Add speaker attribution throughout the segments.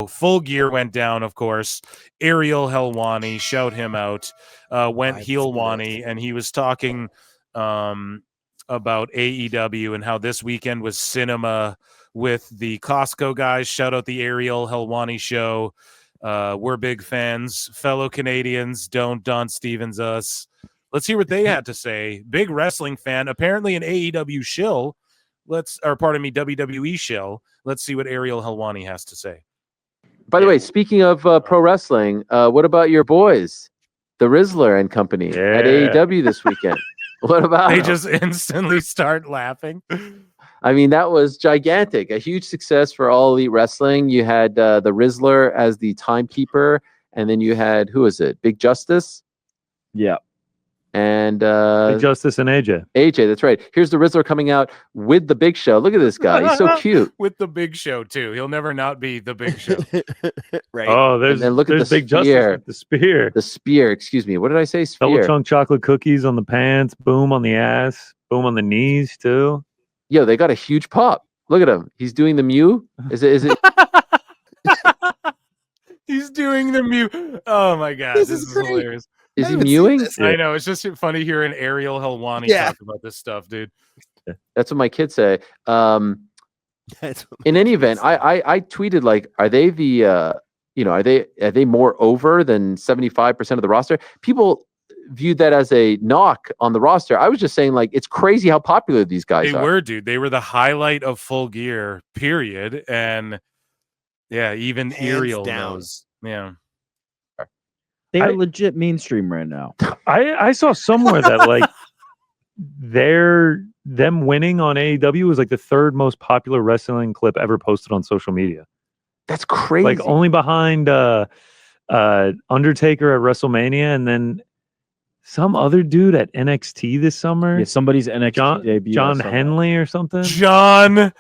Speaker 1: Full Gear went down, of course. Ariel Helwani, shout him out, went Helwani, and he was talking about AEW and how this weekend was cinema with the Costco guys. Shout out the Ariel Helwani show. We're big fans. Fellow Canadians, don't Don Stevens us. Let's hear what they had to say. Big wrestling fan, apparently an AEW shill. WWE shill. Let's see what Ariel Helwani has to say.
Speaker 2: By the way, speaking of pro wrestling, what about your boys, the Rizzler and company at AEW this weekend? What about
Speaker 1: They just instantly start laughing.
Speaker 2: I mean, that was gigantic. A huge success for All Elite Wrestling. You had the Rizzler as the timekeeper, and then you had, who is it? Big Justice?
Speaker 3: Yeah.
Speaker 2: And
Speaker 4: Big Justice and AJ.
Speaker 2: AJ, that's right. Here's the Rizzler coming out with the Big Show. Look at this guy. He's so cute.
Speaker 1: With the Big Show, too. He'll never not be the Big Show.
Speaker 3: Right.
Speaker 4: Oh, there's
Speaker 2: look at the
Speaker 4: Big
Speaker 2: spear.
Speaker 4: Justice with the spear.
Speaker 2: The spear, excuse me. What did I say? Spear.
Speaker 4: Double chunk chocolate cookies on the pants. Boom on the ass. Boom on the knees, too.
Speaker 2: Yo, they got a huge pop. Look at him. He's doing the Mew. Is it?
Speaker 1: He's doing the Mew. Oh, my God. This is hilarious.
Speaker 2: Is he mewing?
Speaker 1: I know. It's just funny hearing Ariel Helwani talk about this stuff, dude.
Speaker 2: That's what my kids say. In any event, I tweeted, like, are they the are they more over than 75% of the roster? People viewed that as a knock on the roster. I was just saying, like, it's crazy how popular these guys are.
Speaker 1: They were, dude. They were the highlight of Full Gear, period. And yeah, even Ariel knows. Yeah.
Speaker 3: They're legit mainstream right now.
Speaker 4: I saw somewhere that like them winning on AEW was like the third most popular wrestling clip ever posted on social media.
Speaker 2: That's crazy.
Speaker 4: Like only behind Undertaker at WrestleMania, and then some other dude at NXT this summer.
Speaker 3: Yeah, somebody's NXT debut.
Speaker 4: John Henley or something.
Speaker 1: John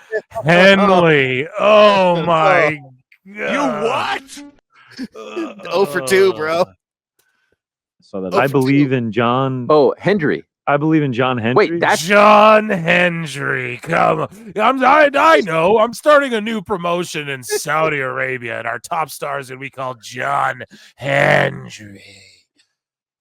Speaker 1: Henley. Oh my God.
Speaker 5: You what? 0 for 2, bro.
Speaker 3: So that
Speaker 4: I believe in John.
Speaker 2: Oh, Hendry.
Speaker 4: I believe in John Hendry.
Speaker 1: Wait, that's John Hendry. Come on. I know. I'm starting a new promotion in Saudi Arabia, and our top star is going to be called John Hendry.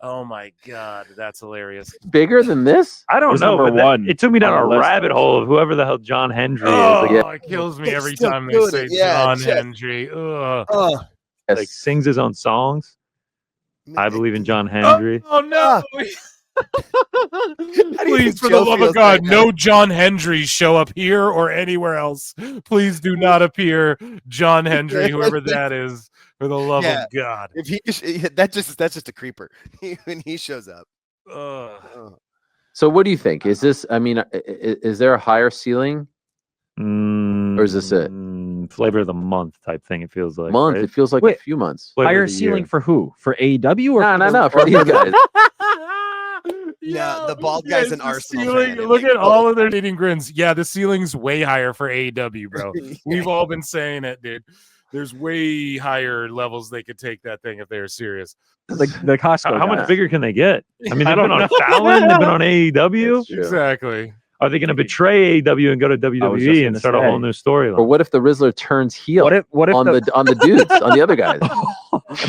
Speaker 1: Oh my God, that's hilarious.
Speaker 2: Bigger than this?
Speaker 4: I don't know.
Speaker 3: Number one.
Speaker 4: It took me down a rabbit hole of whoever the hell John Hendry is.
Speaker 1: Oh, it kills me every time they say John Hendry. Ugh.
Speaker 4: Like sings his own songs. I believe in John Hendry.
Speaker 1: Oh no. Please, for the love of God, no John Hendry show up here or anywhere else. Please do not appear, John Hendry, whoever that is. For the love of God.
Speaker 5: If that's just a creeper when he shows up.
Speaker 2: So what do you think? Is this? I mean, is there a higher ceiling, or is this it?
Speaker 4: Flavor of the month type thing. It feels like
Speaker 2: month.
Speaker 4: Right?
Speaker 2: It feels like a few months.
Speaker 3: Higher ceiling for who? For AEW or
Speaker 2: no for these guys?
Speaker 5: Yeah, the bald guys in Arsenal.
Speaker 1: Look at all of their dating grins. Yeah, the ceiling's way higher for AEW, bro. We've all been saying it, dude. There's way higher levels they could take that thing if they were serious.
Speaker 3: Like the Costco.
Speaker 4: How much bigger can they get? I mean, they've been on Fallon, they've been on AEW.
Speaker 1: Exactly.
Speaker 4: Are they going to betray AEW and go to WWE and start a whole new storyline?
Speaker 2: Or what if the Rizzler turns heel? What if on the dudes, on the other guys?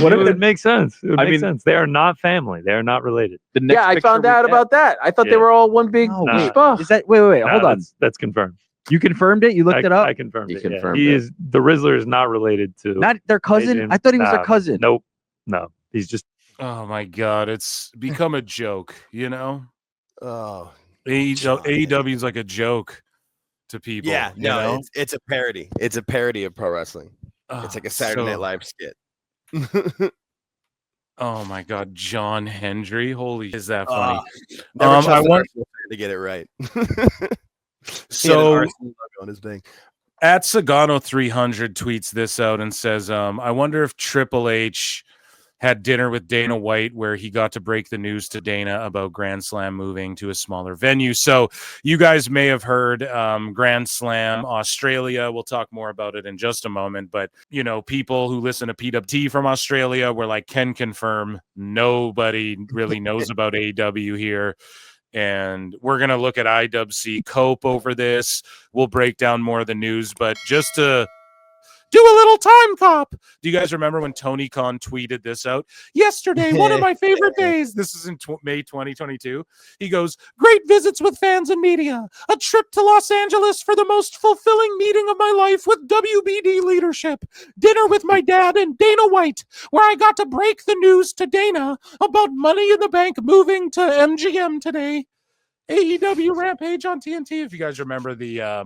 Speaker 4: What if it makes sense? It would make sense. They are not family. They are not related.
Speaker 2: Yeah, I found out about that. I thought they were all one big
Speaker 3: Is that wait, hold on.
Speaker 4: That's confirmed.
Speaker 3: You confirmed it? You looked it up?
Speaker 4: I confirmed it.
Speaker 2: Confirmed
Speaker 4: he is the Rizzler is not related to
Speaker 3: not their cousin. I thought he was their cousin.
Speaker 4: Nope. No. He's just
Speaker 1: oh my God, it's become a joke, you know?
Speaker 5: Oh.
Speaker 1: AEW is like a joke to people.
Speaker 5: Yeah,
Speaker 1: you know?
Speaker 5: it's a parody. It's a parody of pro wrestling. It's like a Saturday Night Live skit.
Speaker 1: Oh my God, John Hendry! Holy, is that funny?
Speaker 5: I want to get it right.
Speaker 1: So
Speaker 5: on his thing.
Speaker 1: At Sagano 300 tweets this out and says, "I wonder if Triple H had dinner with Dana White where he got to break the news to Dana about Grand Slam moving to a smaller venue." So you guys may have heard Grand Slam Australia. We'll talk more about it in just a moment. But, you know, people who listen to PWT from Australia were like, can confirm nobody really knows about AEW here. And we're going to look at IWC Cope over this. We'll break down more of the news. But just to Do a little time cop. Do you guys remember when Tony Khan tweeted this out? Yesterday, one of my favorite days. This is in May 2022. He goes, great visits with fans and media. A trip to Los Angeles for the most fulfilling meeting of my life with WBD leadership. Dinner with my dad and Dana White, where I got to break the news to Dana about Money in the Bank moving to MGM today. AEW Rampage on TNT. If you guys remember the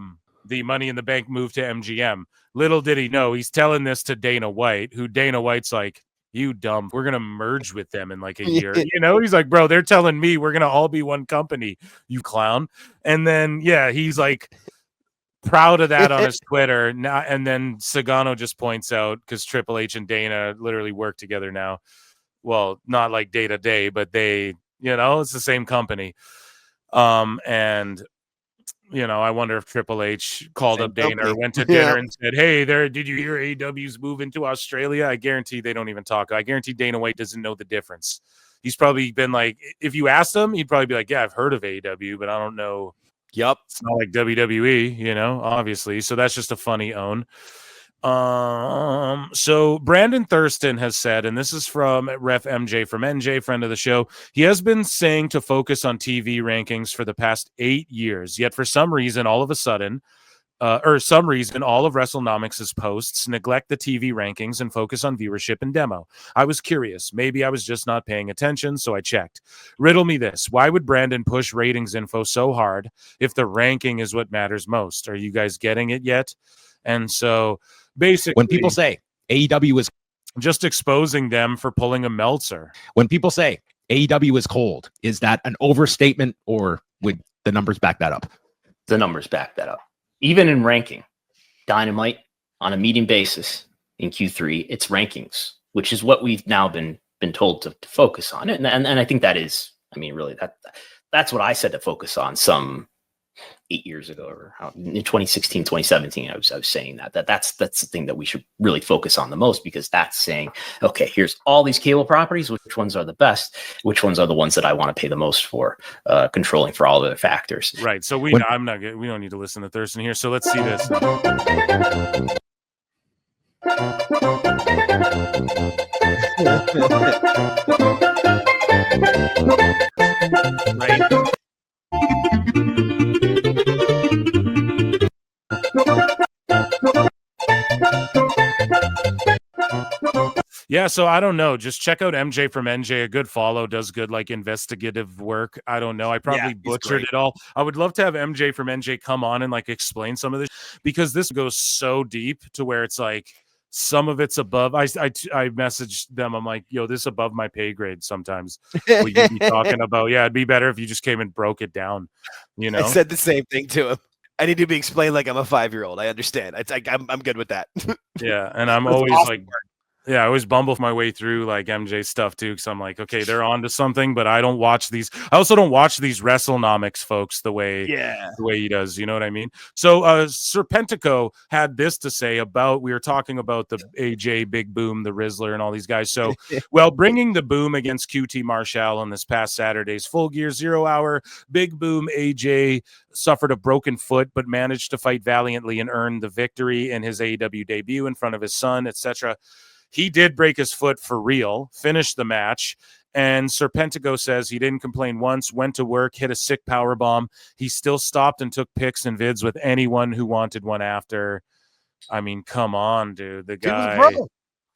Speaker 1: Money in the Bank move to MGM. Little did he know, he's telling this to Dana White, who Dana White's like, you dumb, we're going to merge with them in like a year. You know, he's like, bro, they're telling me we're going to all be one company, you clown. And then, yeah, he's like proud of that on his Twitter. Now, and then Sagano just points out, because Triple H and Dana literally work together now. Well, not like day to day, but they, you know, it's the same company. And you know, I wonder if Triple H called up Dana or went to dinner and said, hey, did you hear AEW's moving to Australia? I guarantee they don't even talk. I guarantee Dana White doesn't know the difference. He's probably been like, if you asked him, he'd probably be like, yeah, I've heard of AEW, but I don't know.
Speaker 5: Yep.
Speaker 1: It's not like WWE, you know, obviously. So that's just a funny own. So Brandon Thurston has said, and this is from Ref MJ from NJ, friend of the show, he has been saying to focus on TV rankings for the past 8 years, yet for some reason, all of Wrestlenomics' posts neglect the TV rankings and focus on viewership and demo. I was curious. Maybe I was just not paying attention, so I checked. Riddle me this. Why would Brandon push ratings info so hard if the ranking is what matters most? Are you guys getting it yet? And so basically,
Speaker 6: when people say AEW is
Speaker 1: just exposing them for pulling a Meltzer.
Speaker 6: When people say AEW is cold, is that an overstatement, or would the numbers back that up?
Speaker 7: The numbers back that up. Even in ranking, Dynamite on a meeting basis in Q3, it's rankings, which is what we've now been told to focus on. And I think that is, I mean, really that's what I said to focus on some 8 years ago, or in 2016, 2017, I was saying that's the thing that we should really focus on the most, because that's saying, okay, here's all these cable properties, which ones are the best, which ones are the ones that I want to pay the most for, controlling for all other factors.
Speaker 1: Right. So we don't need to listen to Thurston here. So let's see this. Right. Yeah, so I don't know. Just check out MJ from NJ. A good follow, does good like investigative work. I don't know. I probably butchered it all. I would love to have MJ from NJ come on and like explain some of this, because this goes so deep to where it's like some of it's above. I messaged them. I'm like, yo, this is above my pay grade sometimes. What you be talking about? Yeah, it'd be better if you just came and broke it down. You know,
Speaker 5: I said the same thing to him. I need to be explained like I'm a 5-year-old. I understand. It's like I'm good with that.
Speaker 1: Yeah, and I'm always awesome. Like, yeah, I always bumble my way through like MJ stuff too, because I'm like, okay, they're on to something, but I don't watch these. I also don't watch these Wrestlenomics folks the way he does. You know what I mean? So Serpentico had this to say about, we were talking about the AJ, Big Boom, the Rizzler, and all these guys. So, well, bringing the Boom against QT Marshall on this past Saturday's Full Gear 0 Hour, Big Boom AJ suffered a broken foot, but managed to fight valiantly and earn the victory in his AEW debut in front of his son, etc. He did break his foot for real, finished the match, and Serpentico says he didn't complain once, went to work, hit a sick power bomb. He still stopped and took pics and vids with anyone who wanted one after. I mean, come on, dude. The guy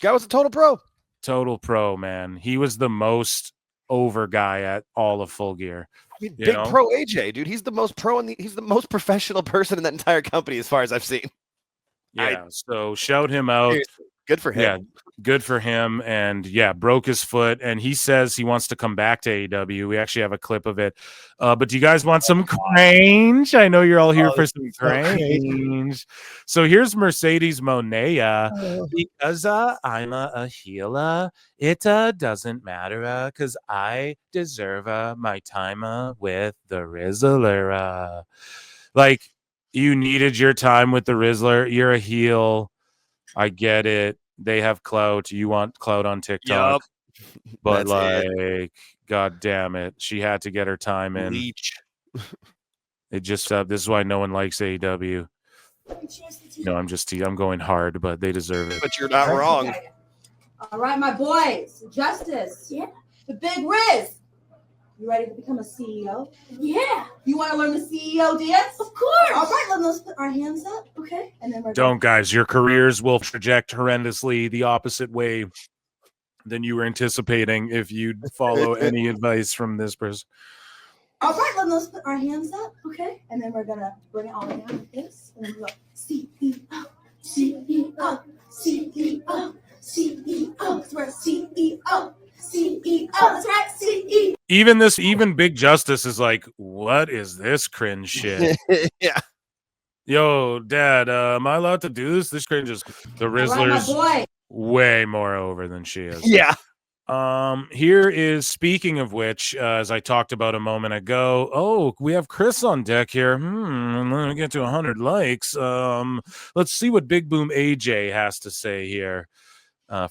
Speaker 5: was a total pro.
Speaker 1: Total pro, man. He was the most over guy at all of Full Gear.
Speaker 5: I mean, big pro AJ, dude. He's the most pro, and he's the most professional person in that entire company as far as I've seen.
Speaker 1: Yeah, so shout him out.
Speaker 5: Seriously. Good for him.
Speaker 1: Yeah, good for him. And yeah, broke his foot. And he says he wants to come back to AEW. We actually have a clip of it. But do you guys want some cringe? I know you're all here for some cringe. So here's Mercedes Monea. Because I'm a healer, it doesn't matter because I deserve my time with the Rizzler. Like, you needed your time with the Rizzler. You're a heel. I get it. They have clout. You want clout on TikTok. Yep. But like, god damn it. She had to get her time in.
Speaker 5: Leech.
Speaker 1: It just this is why no one likes AEW. No, I'm going hard, but they deserve it.
Speaker 5: But you're not wrong.
Speaker 8: Okay. All right, my boys. Justice. Yeah. The big Riz. You ready to become a CEO? Yeah. You want to learn the CEO dance? Of course. All right, let's put our hands up. Okay. And then
Speaker 1: Don't, guys. Your careers will traject horrendously the opposite way than you were anticipating if you follow any advice from this person.
Speaker 8: All right, let's put our hands up. Okay. And then we're going to bring it all down like this. And then we go CEO, CEO, CEO, CEO. That's right, CEO. CEO. That's right, CEO.
Speaker 1: Even Big Justice is like, what is this cringe shit?
Speaker 5: Yeah.
Speaker 1: Yo, Dad, am I allowed to do this? This cringe is the Rizzler's way more over than she is.
Speaker 5: Yeah.
Speaker 1: Here is, speaking of which, as I talked about a moment ago, oh, we have Chris on deck here. Let me get to 100 likes. Let's see what Big Boom AJ has to say here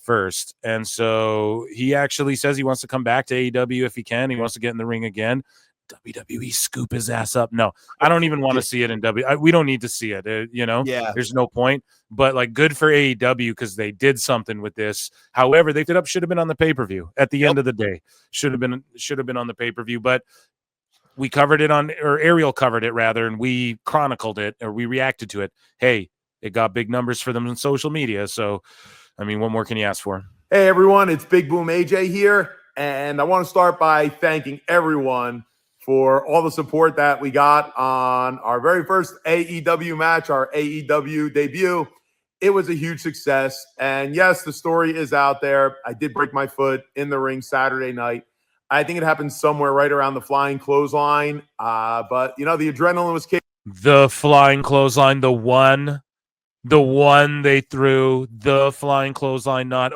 Speaker 1: first. And so he actually says he wants to come back to AEW if he can. He wants to get in the ring again. WWE scoop his ass up. No, I don't even want to see it in we don't need to see it.
Speaker 5: Yeah.
Speaker 1: There's no point. But like, good for AEW because they did something with this. However, they did should have been on the pay-per-view at the end of the day. Should have been on the pay-per-view. But we covered it or Ariel covered it rather, and we chronicled it or we reacted to it. Hey, it got big numbers for them on social media. So, I mean, what more can you ask for?
Speaker 9: Hey everyone, it's Big Boom AJ here, and I want to start by thanking everyone for all the support that we got on our very first AEW match, our AEW debut. It was a huge success. And yes, the story is out there. I did break my foot in the ring Saturday night. I think it happened somewhere right around the flying clothesline. But, the adrenaline was kicking.
Speaker 1: The flying clothesline, the one they threw, the flying clothesline, not,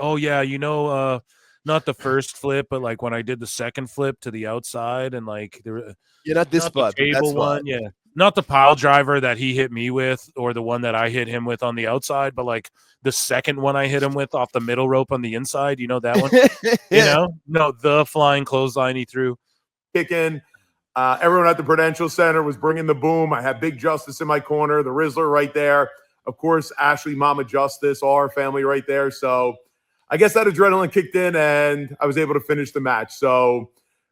Speaker 1: not the first flip, but like when I did the second flip to the outside and like
Speaker 5: You're not this spot.
Speaker 1: Table one, yeah. Not the pile driver that he hit me with or the one that I hit him with on the outside, but like the second one I hit him with off the middle rope on the inside. You know that one? No, the flying clothesline he threw.
Speaker 9: Kicking. Everyone at the Prudential Center was bringing the boom. I had Big Justice in my corner, the Rizzler right there. Of course, Ashley, Mama Justice, all our family right there. So I guess that adrenaline kicked in and I was able to finish the match. So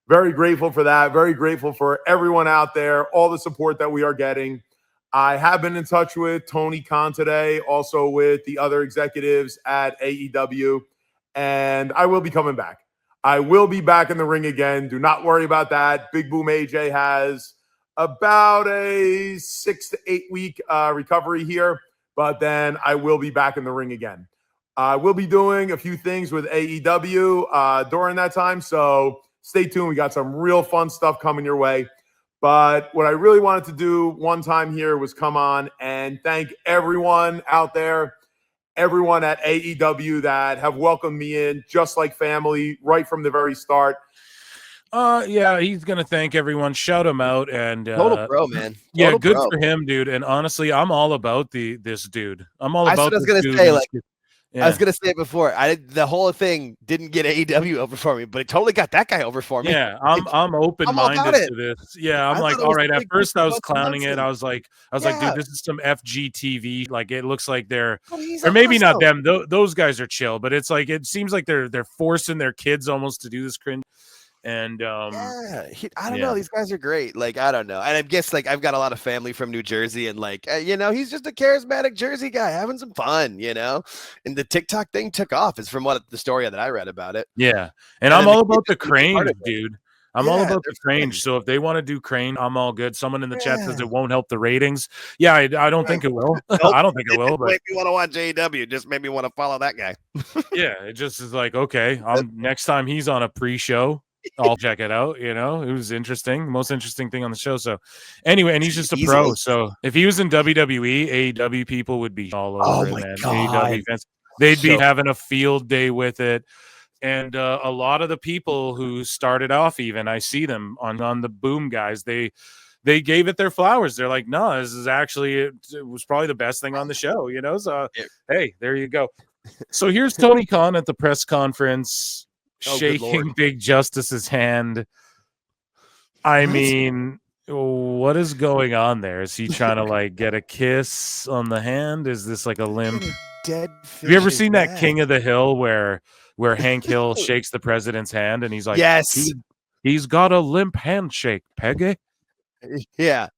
Speaker 9: very grateful for that. Very grateful for everyone out there, all the support that we are getting. I have been in touch with Tony Khan today, also with the other executives at AEW, and I will be coming back. I will be back in the ring again. Do not worry about that. Big Boom AJ has about a 6 to 8 week recovery here, but then I will be back in the ring again. We'll be doing a few things with AEW during that time, so stay tuned. We got some real fun stuff coming your way. But what I really wanted to do one time here was come on and thank everyone out there, everyone at AEW that have welcomed me in just like family right from the very start.
Speaker 1: Yeah, he's gonna thank everyone. Shout him out and
Speaker 5: total bro, man.
Speaker 1: Total good for him, dude. And honestly, I'm all about this dude. I'm all about.
Speaker 5: I was gonna say, like, yeah. I was gonna say it before. The whole thing didn't get AEW over for me, but it totally got that guy over for me.
Speaker 1: Yeah, I'm open-minded to this. Yeah, I'm like, all right. At first, I was clowning it. I was like, dude, this is some FGTV. Like, it looks like they're, or maybe not them. Those guys are chill, but it's like it seems like they're forcing their kids almost to do this cringe. And
Speaker 5: I don't know. These guys are great. Like, I don't know. And I guess like I've got a lot of family from New Jersey, and like he's just a charismatic Jersey guy having some fun, And the TikTok thing took off. Is from what the story that I read about it.
Speaker 1: Yeah, and I'm all about the Cringe, dude. I'm all about the Cringe. So if they want to do Crane, I'm all good. Someone in the chat says it won't help the ratings. Yeah, I don't think it will.
Speaker 5: Nope.
Speaker 1: I don't think it will. But
Speaker 5: make me want to watch AEW. Just made me want to follow that guy.
Speaker 1: Yeah, it just is like, okay, next time he's on a pre-show, I'll check it out. It was interesting, most interesting thing on the show. So anyway, and he's just a pro. So if he was in WWE, AEW people would be all over.
Speaker 5: Oh my
Speaker 1: it,
Speaker 5: God.
Speaker 1: AEW fans, they'd be having a field day with it. And a lot of the people who started off, even I see them on the Boom guys, they gave it their flowers. They're like, no, this is actually it was probably the best thing on the show. So hey, there you go. So here's Tony Khan at the press conference. Shaking Big Justice's hand. I mean, What is going on there? Is he trying to like get a kiss on the hand? Is this like a limp?
Speaker 5: Dead
Speaker 1: Have you ever
Speaker 5: fish's
Speaker 1: seen that
Speaker 5: neck.
Speaker 1: King of the Hill where Hank Hill shakes the president's hand and he's like,
Speaker 5: Yes.
Speaker 1: he's got a limp handshake, Peggy.
Speaker 5: Yeah.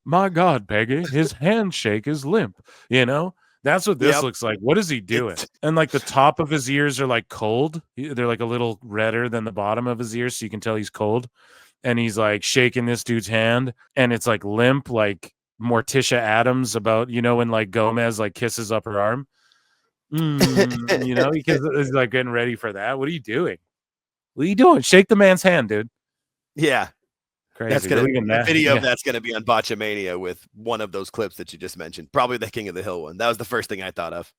Speaker 1: My God, Peggy, his handshake is limp. You know, that's what this
Speaker 5: Yep.
Speaker 1: looks like. What is he doing? And like the top of his ears are like cold. They're like a little redder than the bottom of his ears, so you can tell he's cold. And he's like shaking this dude's hand, and it's like limp, like Morticia Adams about, you know, when like Gomez like kisses up her arm. You know, because he's like getting ready for that. What are you doing? What are you doing? Shake the man's hand, dude.
Speaker 5: Yeah.
Speaker 1: Crazy.
Speaker 5: That's gonna
Speaker 1: That
Speaker 5: video of that's gonna be on Botchamania with one of those clips that you just mentioned. Probably the King of the Hill one. That was the first thing I thought of.